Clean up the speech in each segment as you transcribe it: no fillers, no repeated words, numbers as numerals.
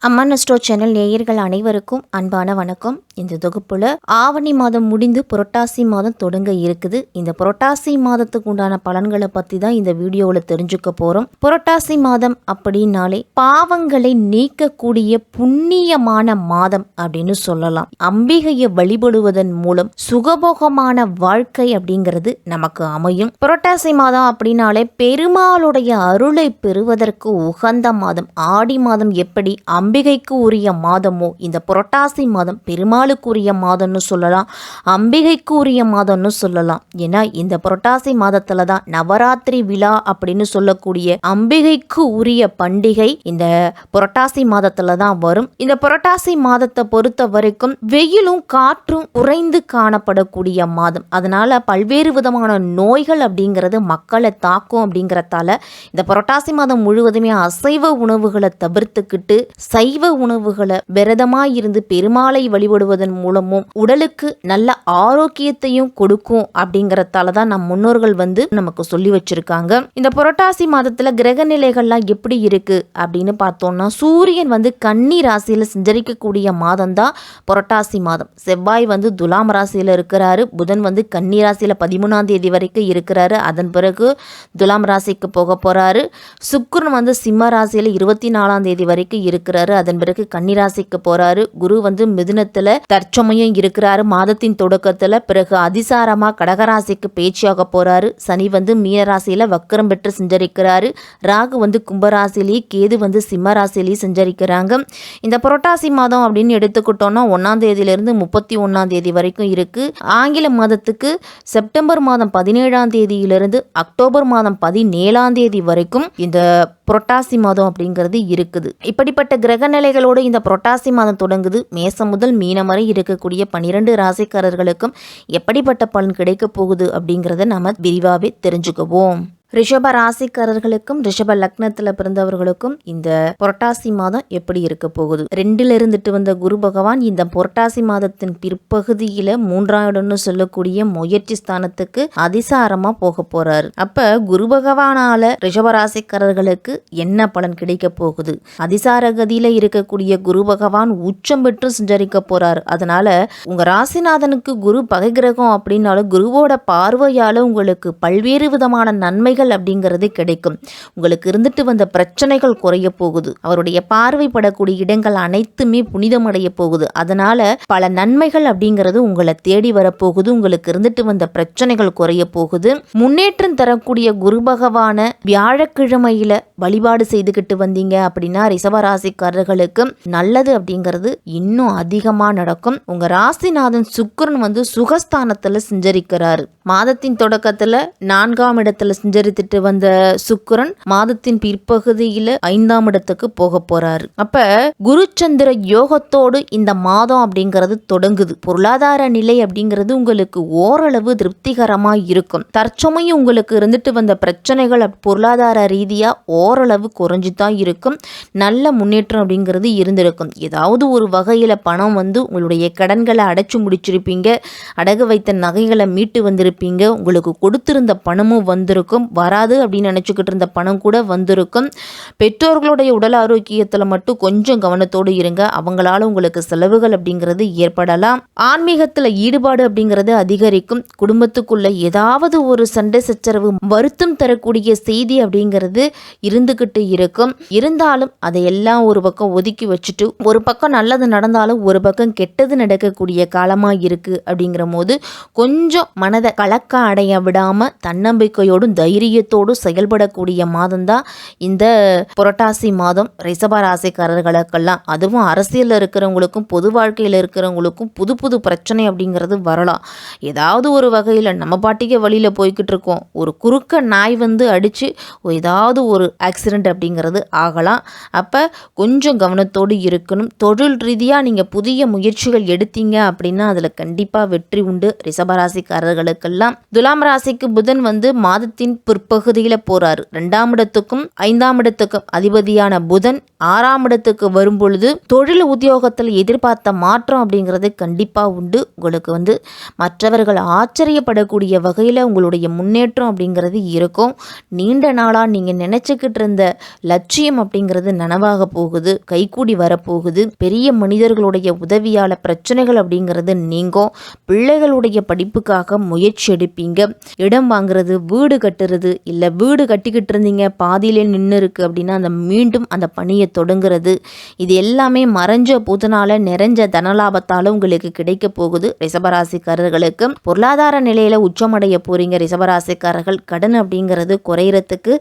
அம்மன் astro channel நேயர்கள் அனைவருக்கும் அன்பான வணக்கம். இந்த தொகுப்புல ஆவணி மாதம் முடிந்து புரட்டாசி மாதம் தொடங்க இருக்குது. இந்த புரட்டாசி மாதத்துக்கு உண்டான பலன்களை பத்தி தான் இந்த வீடியோவில் தெரிஞ்சுக்க போறோம். புரட்டாசி மாதம் அப்படின்னாலே பாவங்களை நீக்கக்கூடிய புண்ணியமான மாதம் அப்படின்னு சொல்லலாம். அம்பிகையை வழிபடுவதன் மூலம் சுகபோகமான வாழ்க்கை அப்படிங்கிறது நமக்கு அமையும். புரட்டாசி மாதம் அப்படின்னாலே பெருமாளுடைய அருளை பெறுவதற்கு உகந்த மாதம். ஆடி மாதம் எப்படி அம்பிகைக்கு உரிய மாதமோ இந்த புரட்டாசி மாதம் பெருமாளுக்கு உரிய மாதம்னு சொல்லலாம், அம்பிகைக்கு உரிய மாதம்னு சொல்லலாம். ஏன்னா இந்த புரட்டாசி மாதத்துல தான் நவராத்திரி விழா அப்படின்னு சொல்லக்கூடிய அம்பிகைக்கு உரிய பண்டிகை இந்த புரட்டாசி மாதத்துல தான் வரும். இந்த புரட்டாசி மாதத்தை பொறுத்த வரைக்கும் வெயிலும் காற்றும் குறைந்து காணப்படக்கூடிய மாதம். அதனால பல்வேறு விதமான நோய்கள் அப்படிங்கிறது மக்களை தாக்கும். அப்படிங்கிறதால இந்த புரட்டாசி மாதம் முழுவதுமே அசைவ உணவுகளை தவிர்த்துக்கிட்டு சைவ உணவுகளை விரதமாய் இருந்து பெருமாளை வழிபடுவதன் மூலமும் உடலுக்கு நல்ல ஆரோக்கியத்தையும் கொடுக்கும். அப்படிங்கறதால தான் நம் முன்னோர்கள் நமக்கு சொல்லி வச்சிருக்காங்க. இந்த புரட்டாசி மாதத்துல கிரக நிலைகள்லாம் எப்படி இருக்கு அப்படின்னு பார்த்தோம்னா, சூரியன் கன்னி ராசியில சஞ்சரிக்கக்கூடிய மாதம் தான் புரட்டாசி மாதம். செவ்வாய் துலாம் ராசியில இருக்கிறாரு. புதன் கன்னி ராசியில 13ஆம் தேதி வரைக்கும் இருக்கிறாரு. அதன் பிறகு துலாம் ராசிக்கு போக போறாரு. சுக்கிரன் சிம்ம ராசியில 24ஆம் தேதி வரைக்கும் இருக்கிறாரு. அதன் பிறகு கன்னிராசிக்கு போறாரு. குரு மிதுனத்துல தற்சமயம் இருக்கிறாரு மாதத்தின் தொடக்கத்துல. பிறகு அதிசாரமா கடகராசிக்கு பேச்சியாக போறாரு. சனி மீனராசியில வக்கரம் பெற்று சஞ்சரிக்கிறாரு. ராகு கும்பராசிலேயே, கேது சிம்ம ராசிலேயே சஞ்சரிக்கிறாங்க. இந்த புரட்டாசி மாதம் அப்படின்னு எடுத்துக்கிட்டோம்னா 1ஆம் தேதியிலிருந்து 31ஆம் தேதி வரைக்கும் இருக்கு. ஆங்கில மாதத்துக்கு செப்டம்பர் மாதம் 17ஆம் தேதியிலிருந்து அக்டோபர் மாதம் 17ஆம் தேதி வரைக்கும் இந்த புரட்டாசி மாதம் அப்படிங்கிறது இருக்குது. இப்படிப்பட்ட கிரக நிலைகளோடு இந்த புரட்டாசி மாதம் தொடங்குது. மேசம் முதல் மீனம் வரை இருக்கக்கூடிய 12 ராசிக்காரர்களுக்கும் எப்படிப்பட்ட பலன் கிடைக்க போகுது அப்படிங்கிறத நம்ம விரிவாகவே தெரிஞ்சுக்குவோம். ரிஷப ராசிக்காரர்களுக்கும் ரிஷப லக்னத்துல பிறந்தவர்களுக்கும் இந்த புரட்டாசி மாதம் எப்படி இருக்க போகுது? 2ல் இருந்துட்டு வந்த குரு பகவான் இந்த புரட்டாசி மாதத்தின் பிற்பகுதியில 3ஆம் இடம்னு சொல்லக்கூடிய முயற்சி ஸ்தானத்துக்கு அதிசாரமா போக போறாரு. அப்ப குரு பகவானால ரிஷப ராசிக்காரர்களுக்கு என்ன பலன் கிடைக்க போகுது? அதிசார கதியில இருக்கக்கூடிய குரு பகவான் உச்சம் பெற்று சஞ்சரிக்க போறாரு. அதனால உங்க ராசிநாதனுக்கு குரு பகை கிரகம் அப்படின்னாலும் குருவோட பார்வையால உங்களுக்கு பல்வேறு விதமான நன்மை அப்படிங்கிறது கிடைக்கும். உங்களுக்கு இருந்துட்டு வந்த பிரச்சனைகள் குறைய போகுது. அவருடைய பார்வைப்படக்கூடிய இடங்கள் அனைத்துமே புனிதமடைய போகுது. அதனால பல நன்மைகள் அப்படிங்கிறது உங்களை தேடி வரப்போகுது. உங்களுக்கு இருந்துட்டு வந்த பிரச்சனைகள் குறைய போகுது. முன்னேற்றம் தரக்கூடிய குரு பகவான வியாழக்கிழமையில வழிபாடு செய்துகிட்டு வந்தீங்க அப்படின்னா ரிஷபராசிக்காரர்களுக்கு நல்லது அப்படிங்கிறது இன்னும் அதிகமா நடக்கும். உங்க ராசிநாதன் சுக்கிரன் சுகஸ்தானத்துல சஞ்சரிக்கிறாரு. மாதத்தின் தொடக்கத்துல 4ஆம் இடத்துல சஞ்சரித்துட்டு வந்த சுக்கிரன் மாதத்தின் பிற்பகுதியில 5ஆம் இடத்துக்கு போக போறாரு. அப்ப குருச்சந்திர யோகத்தோடு இந்த மாதம் அப்படிங்கிறது தொடங்குது. பொருளாதார நிலை அப்படிங்கிறது உங்களுக்கு ஓரளவு திருப்திகரமா இருக்கும். தற்சமயம் உங்களுக்கு இருந்துட்டு வந்த பிரச்சனைகள் பொருளாதார ரீதியா ஓரளவு குறைஞ்சுதான் இருக்கும். நல்ல முன்னேற்றம் அப்படிங்கிறது இருந்திருக்கும். ஏதாவது ஒரு வகையில பணம் உங்களுடைய கடன்களை அடைச்சு முடிச்சிருப்பீங்க. அடகு வைத்த நகைகளை மீட்டு வந்திருப்பீங்க. உங்களுக்கு கொடுத்திருந்த பணமும் வந்திருக்கும். வராது அப்படின்னு நினைச்சுக்கிட்டு இருந்த பணம் கூட வந்திருக்கும். பெற்றோர்களுடைய உடல் ஆரோக்கியத்துல மட்டும் கொஞ்சம் கவனத்தோடு இருங்க. அவங்களால உங்களுக்கு செலவுகள் அப்படிங்கிறது ஏற்படலாம். ஆன்மீகத்துல ஈடுபாடு அப்படிங்கிறது அதிகரிக்கும். குடும்பத்துக்குள்ள ஏதாவது ஒரு சண்டை சச்சரவு வருத்தம் தரக்கூடிய செய்தி அப்படிங்கிறது இருந்துகிட்டு இருக்கும். இருந்தாலும் அதையெல்லாம் ஒரு பக்கம் ஒதுக்கி வச்சுட்டு ஒரு பக்கம் நல்லது நடந்தாலும் ஒரு பக்கம் கெட்டது நடக்கக்கூடிய காலமா இருக்கு. அப்படிங்கிற போது கொஞ்சம் மனதை கலக்க அடைய விடாம தன்னம்பிக்கையோடும் தைரியத்தோடு செயல்படக்கூடிய மாதம் தான் இந்த புரட்டாசி மாதம் ரிஷப ராசிக்காரர்களுக்கெல்லாம். அதுவும் அரசியலில் இருக்கிறவங்களுக்கும் பொது வாழ்க்கையில் இருக்கிறவங்களுக்கும் புது புது பிரச்சனை அப்படிங்கிறது வரலாம். ஏதாவது ஒரு வகையில் நம்ம பாட்டிக்கு வழியில் போய்கிட்டு இருக்கோம், ஒரு குறுக்க நாய் அடித்து ஏதாவது ஒரு ஆக்சிடென்ட் அப்படிங்கிறது ஆகலாம். அப்போ கொஞ்சம் கவனத்தோடு இருக்கணும். தொழில் ரீதியாக நீங்கள் புதிய முயற்சிகள் எடுத்தீங்க அப்படின்னா அதில் கண்டிப்பாக வெற்றி உண்டு ரிஷப ராசிக்காரர்களுக்கெல்லாம். துலாம் ராசிக்கு புதன் மாதத்தின் பிற்பகுதியில் போறாரு. 2ஆம் இடத்துக்கும் 5ஆம் இடத்துக்கும் அதிபதியான புதன் 6ஆம் இடத்துக்கு வரும் பொழுது தொழில் உத்தியோகத்தில் எதிர்பார்த்த மாற்றம் அப்படிங்கிறது கண்டிப்பாக உண்டு. உங்களுக்கு மற்றவர்கள் ஆச்சரியப்படக்கூடிய வகையில் உங்களுடைய முன்னேற்றம் அப்படிங்கிறது இருக்கும். நீண்ட நாளாக நீங்கள் நினச்சிக்கிட்டு இருந்த லட்சியம் அப்படிங்கிறது நனவாக போகுது, கைகூடி வரப்போகுது. பெரிய மனிதர்களுடைய உதவியால் பிரச்சனைகள் அப்படிங்கிறது நீங்கும். பிள்ளைகளுடைய படிப்புக்காக முயற்சி எடுப்பீங்க. இடம் வாங்குறது, வீடு கட்டுறது, இல்லை வீடு கட்டிக்கிட்டு இருந்தீங்க பாதியிலே நின்று இருக்கு அப்படின்னா மீண்டும் அந்த பணியை தொடங்குறது, இது எல்லாமே மறைஞ்ச புதனால நிறைஞ்ச தனலாபத்தால் உங்களுக்கு கிடைக்க போகுது. ரிஷபராசிக்காரர்களுக்கு பொருளாதார நிலையில உச்சமடைய போறீங்க. ரிஷபராசிக்காரர்கள் கடன் அப்படிங்கிறது குறையறதுக்கு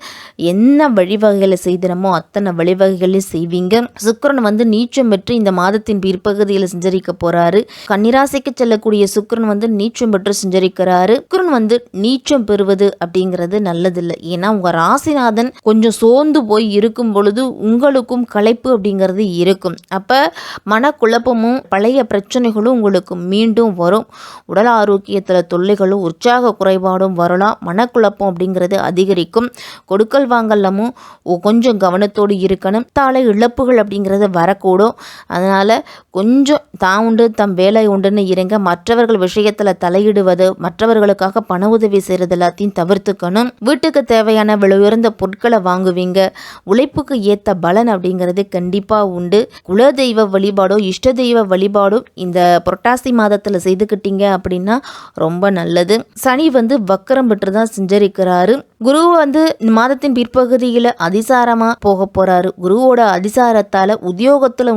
என்ன வழிவகைகளை செய்தனமோ அத்தனை வழிவகைகளையும் செய்வீங்க. சுக்கிரன் நீச்சம் பெற்று இந்த மாதத்தின் பிற்பகுதியில் சஞ்சரிக்க போறாரு. கன்னிராசிக்கு செல்லக்கூடிய சுக்கிரன் நீச்சம் பெற்று சஞ்சரிக்கிறாரு. சுக்கிரன் நீச்சம் பெறுவது அப்படிங்கிறது நல்லதில்லை. ஏன்னா உங்க ராசிநாதன் கொஞ்சம் சோர்ந்து போய் இருக்கும் பொழுது உங்களுக்கும் களைப்பு அப்படிங்கிறது இருக்கும். அப்ப மனக்குழப்பமும் பழைய பிரச்சனைகளும் உங்களுக்கு மீண்டும் வரும். உடல் ஆரோக்கியத்தில் தொல்லைகளும் உற்சாக குறைபாடும் வரலாம். மனக்குழப்பம் அப்படிங்கிறது அதிகரிக்கும். கொடுக்கல் வாங்கலமும் கொஞ்சம் கவனத்தோடு இருக்கணும். தாளை இழப்புகள் அப்படிங்கிறது வரக்கூடும். அதனால கொஞ்சம் தான் உண்டு தம் வேலை உண்டுன்னு இருங்க. மற்றவர்கள் விஷயத்தில் தலையிடுவது, மற்றவர்களுக்காக பண உதவி செய்கிறது எல்லாத்தையும் தவிர்த்துக்கணும். வீட்டுக்கு தேவையான விலை உயர்ந்த பொருட்களை வாங்குவீங்க. உழைப்புக்கு ஏற்ற பலன் அப்படிங்கிறது கண்டிப்பாக உண்டு. குலதெய்வ வழிபாடோ இஷ்ட தெய்வ வழிபாடோ இந்த புரட்டாசி மாதத்தில் செய்துக்கிட்டீங்க அப்படின்னா ரொம்ப நல்லது. சனி வக்கரம் பெற்று தான் சஞ்சரிக்கிறாரு. குரு இந்த மாதத்தின் பிற்பகுதியில் அதிசாரமாக போக போகிறாரு. குருவோட அதிசாரத்தால் உத்தியோகத்தில்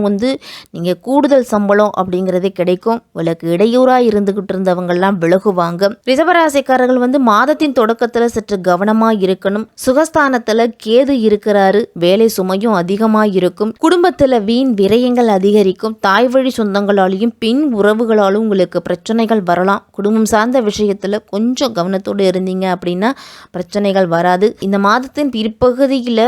நீங்கள் கூடுதல் சம்பளம் அப்படிங்கிறது கிடைக்கும். உங்களுக்கு இடையூறாக இருந்துகிட்டு இருந்தவங்கெல்லாம் விலகுவாங்க. ரிஷபராசிக்காரர்கள் மாதத்தின் தொடக்கத்தில் சற்று கவனமாக இருக்கணும். சுகஸ்தானத்தில் கேது இருக்கிறாரு. வேலை சுமையும் அதிகமாக இருக்கும். குடும்பத்தில் வீண் விரயங்கள் அதிகரிக்கும். தாய் வழி சொந்தங்களாலையும் பின் உறவுகளாலும் உங்களுக்கு பிரச்சனைகள் வரலாம். குடும்பம் சார்ந்த விஷயத்தில் கொஞ்சம் கவனத்தோடு இருந்தீங்க அப்படின்னா பிரச்சனைகள் வராது. இந்த மாதத்தின் பிற்பகுதியில்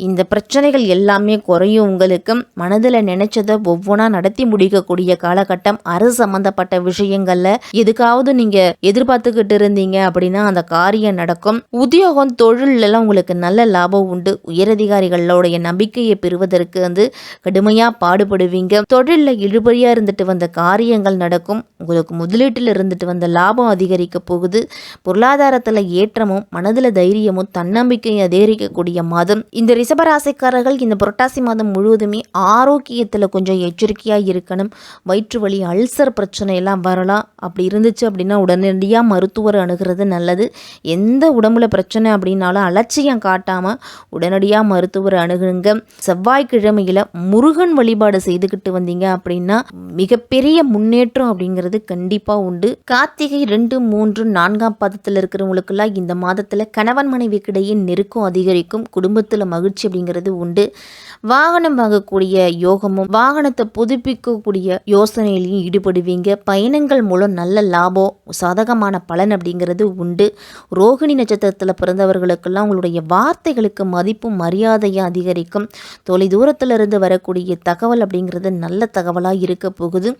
இந்த பிரச்சனைகள் எல்லாமே குறையும். உங்களுக்கு மனதில் நினைச்சதை ஒவ்வொன்றா நடத்தி முடிக்கக்கூடிய காலகட்டம். அரசு சம்பந்தப்பட்ட விஷயங்கள்ல எதுக்காவது நீங்க எதிர்பார்த்துக்கிட்டு இருந்தீங்க அப்படின்னா அந்த காரியம் நடக்கும். உத்தியோகம் தொழில் எல்லாம் உங்களுக்கு நல்ல லாபம் உண்டு. உயரதிகாரிகளோடைய நம்பிக்கையை பெறுவதற்கு கடுமையா பாடுபடுவீங்க. தொழிலில் இழுபறியா இருந்துட்டு வந்த காரியங்கள் நடக்கும். உங்களுக்கு முதலீட்டில் இருந்துட்டு வந்த லாபம் அதிகரிக்க போகுது. பொருளாதாரத்தில் ஏற்றமும் மனதில் தைரியமும் தன்னம்பிக்கையும் அதிகரிக்கக்கூடிய மாதம். இந்த ரிஷபராசிக்காரர்கள் இந்த புரட்டாசி மாதம் முழுவதுமே ஆரோக்கியத்தில் கொஞ்சம் எச்சரிக்கையாக இருக்கணும். வயிற்று வலி, அல்சர் பிரச்சனை எல்லாம் வரலாம். அப்படி இருந்துச்சு அப்படின்னா உடனடியாக மருத்துவர் அணுகிறது நல்லது. எந்த உடம்புல பிரச்சனை அப்படின்னாலும் அலட்சியம் காட்டாமல் உடனடியாக மருத்துவர் அணுகுங்க. செவ்வாய்க்கிழமையில் முருகன் வழிபாடு செய்துக்கிட்டு வந்தீங்க அப்படின்னா மிகப்பெரிய முன்னேற்றம் அப்படிங்கிறது கண்டிப்பாக உண்டு. கார்த்திகை 2, 3, 4ஆம் பாதத்தில் இருக்கிறவங்களுக்கெல்லாம் இந்த மாதத்தில் கணவன் மனைவிக்கிடையே நெருக்கம் அதிகரிக்கும். குடும்பத்தில் மகிழ்ச்சி அப்படிங்கிறது உண்டு. வாகனம் வாங்கக்கூடிய யோகமும் வாகனத்தை புதுப்பிக்கக்கூடிய யோசனையிலையும் ஈடுபடுவீங்க. பயணங்கள் மூலம் நல்ல லாபம், சாதகமான பலன் அப்படிங்கிறது உண்டு. ரோகிணி நட்சத்திரத்தில் பிறந்தவர்களுக்கெல்லாம் உங்களுடைய வார்த்தைகளுக்கு மதிப்பும் மரியாதையும் அதிகரிக்கும். தொலை தூரத்தில் இருந்து வரக்கூடிய தகவல் அப்படிங்கிறது நல்ல தகவலாக இருக்க போகுது.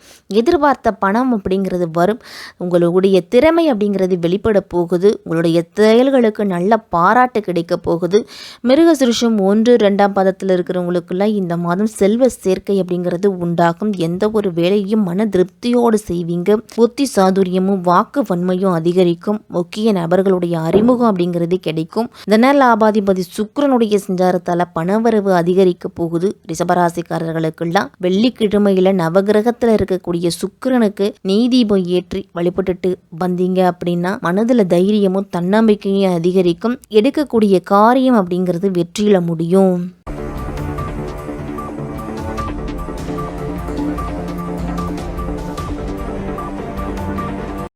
எதிர்பார்த்த பணம் அப்படிங்கிறது வரும். உங்களுடைய திறமை அப்படிங்கிறது வெளிப்பட போகுது. உங்களுடைய செயல்களுக்கு நல்ல பாராட்டு கிடைக்க போகுது. மிருகசிருஷம் 1, 2ஆம் பாதத்தில் இருக்கிறவங்களுக்குலாம் இந்த மாதம் செல்வ சேர்க்கை அப்படிங்கிறது உண்டாகும். எந்த ஒரு வேலையும் மன திருப்தியோடு செய்வீங்க. புத்தி சாதுரியமும் வாக்கு வன்மையும் அதிகரிக்கும். முக்கிய நபர்களுடைய அறிமுகம் அப்படிங்கிறது கிடைக்கும். தன லாபாதிபதி சுக்கிரனுடைய சஞ்சாரத்தால் பணவரவு அதிகரிக்க போகுது. ரிஷபராசிக்காரர்களுக்கெல்லாம் வெள்ளிக்கிழமையில நவகிரகத்தில் இருக்கக்கூடிய சுக்கிரனுக்கு நீதீபம் ஏற்றி வழிபட்டுட்டு வந்தீங்க அப்படின்னா மனதில் தைரியமும் தன்னம்பிக்கையும் அதிகரிக்கும். எடுக்கக்கூடிய காரியம் அப்படிங்கிறது வெற்றியில முடியும்.